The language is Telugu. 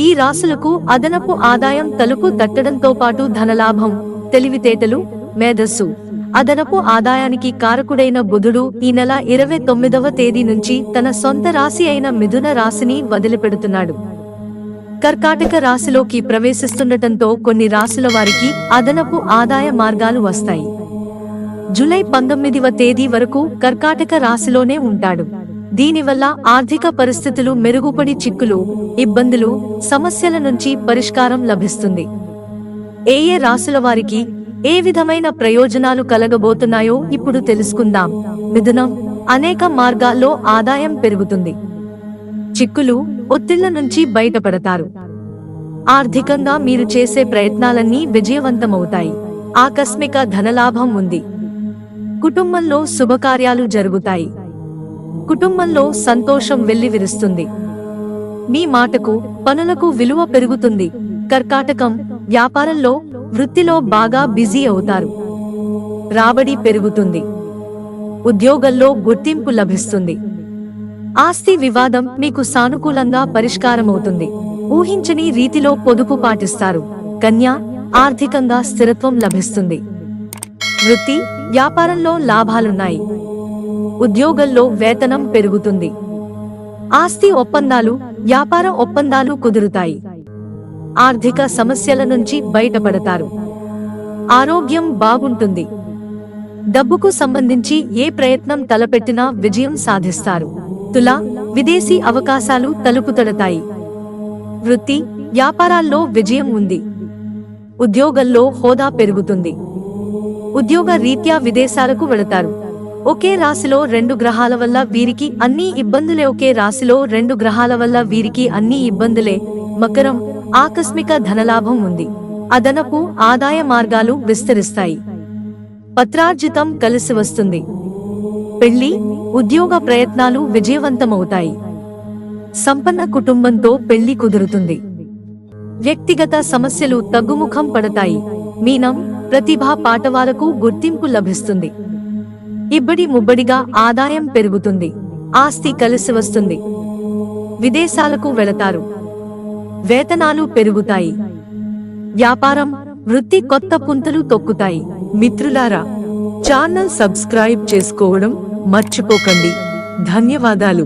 ఈ రాశులకు అదనపు ఆదాయం తలుపు తట్టడంతో పాటు ధనలాభం, తెలివితేటలు, మేధస్సు, అదనపు ఆదాయానికి కారకుడైన బుధుడు ఈ నెల 29వ తేదీ నుంచి తన సొంత రాశి అయిన మిథున రాశిని వదిలిపెడుతున్నాడు. కర్కాటక రాశిలోకి ప్రవేశిస్తుండటంతో కొన్ని రాశుల వారికి అదనపు ఆదాయ మార్గాలు వస్తాయి. జూలై 19వ తేదీ వరకు కర్కాటక రాశిలోనే ఉంటాడు. దీనివల్ల ఆర్థిక పరిస్థితులు మెరుగుపడి చిక్కులు, ఇబ్బందులు, సమస్యల నుంచి పరిష్కారం లభిస్తుంది. ఏ రాశుల వారికి ఏ విధమైన ప్రయోజనాలు కలగబోతున్నాయో ఇప్పుడు తెలుసుకుందాం. మిథునం, అనేక మార్గాల్లో ఆదాయం పెరుగుతుంది. చిక్కులు, ఒత్తిళ్ల నుంచి బయటపడతారు. ఆర్థికంగా మీరు చేసే ప్రయత్నాలన్నీ విజయవంతమవుతాయి. ఆకస్మిక ధనలాభం ఉంది. కుటుంబంలో శుభకార్యాలు జరుగుతాయి. కుటుంబంలో సంతోషం వెల్లివిరుస్తుంది. మీ మాటకు, పనులకు విలువ పెరుగుతుంది. కర్కాటకం, వ్యాపారంలో, వృత్తిలో బాగా బిజీ అవుతారు. రాబడి పెరుగుతుంది. ఉద్యోగంలో గుర్తింపు లభిస్తుంది. ఆస్తి వివాదం మీకు సానుకూలంగా పరిష్కారమవుతుంది. ఊహించని రీతిలో పొదుపు పాటిస్తారు. కన్య, ఆర్థికంగా స్థిరత్వం లభిస్తుంది. వృత్తి, వ్యాపారంలో లాభాలున్నాయి. ఉద్యోగంలో వేతనం పెరుగుతుంది. ఆస్తి ఒప్పందాలు, వ్యాపార ఒప్పందాలు కుదురుతాయి. ఆర్థిక సమస్యల నుంచి బయటపడతారు. ఆరోగ్యం బాగుంటుంది. డబ్బుకు సంబంధించి ఏ ప్రయత్నం తలపెట్టినా విజయం సాధిస్తారు. తుల, విదేశీ అవకాశాలు తలుపు తడతాయి. వృత్తి, వ్యాపారాల్లో విజయం ఉంది. ఉద్యోగంలో హోదా పెరుగుతుంది. ఉద్యోగ రీత్యా విదేశాలకు వెళతారు. ఒకే రాశిలో 2 గ్రహాల వల్ల వీరికి అన్ని ఇబ్బందులే. ఒకే రాశిలో 2 గ్రహాల వల్ల వీరికి అన్ని ఇబ్బందులే. మకరం, ఆకస్మిక ధనలాభం ఉంది. అదనపు ఆదాయ మార్గాలు విస్తరిస్తాయి. పత్రార్జితం కలిసి వస్తుంది. పెళ్లి, ఉద్యోగ ప్రయత్నాలు విజయవంతమవుతాయి. సంపన్న కుటుంబంతో పెళ్లి కుదురుతుంది. వ్యక్తిగత సమస్యలు తగ్గుముఖం పడతాయి. మీనం, ప్రతిభా పాటవాలకు గుర్తింపు లభిస్తుంది. ఇబ్బడి ముబ్బడిగా ఆదాయం పెరుగుతుంది. ఆస్తి కలిసి వస్తుంది. విదేశాలకు వెళతారు. వేతనాలు పెరుగుతాయి. వ్యాపారం, వృత్తి కొత్త పుంతలు తొక్కుతాయి. మిత్రులారా, ఛానల్ సబ్స్క్రైబ్ చేసుకోవడం మర్చిపోకండి. ధన్యవాదాలు.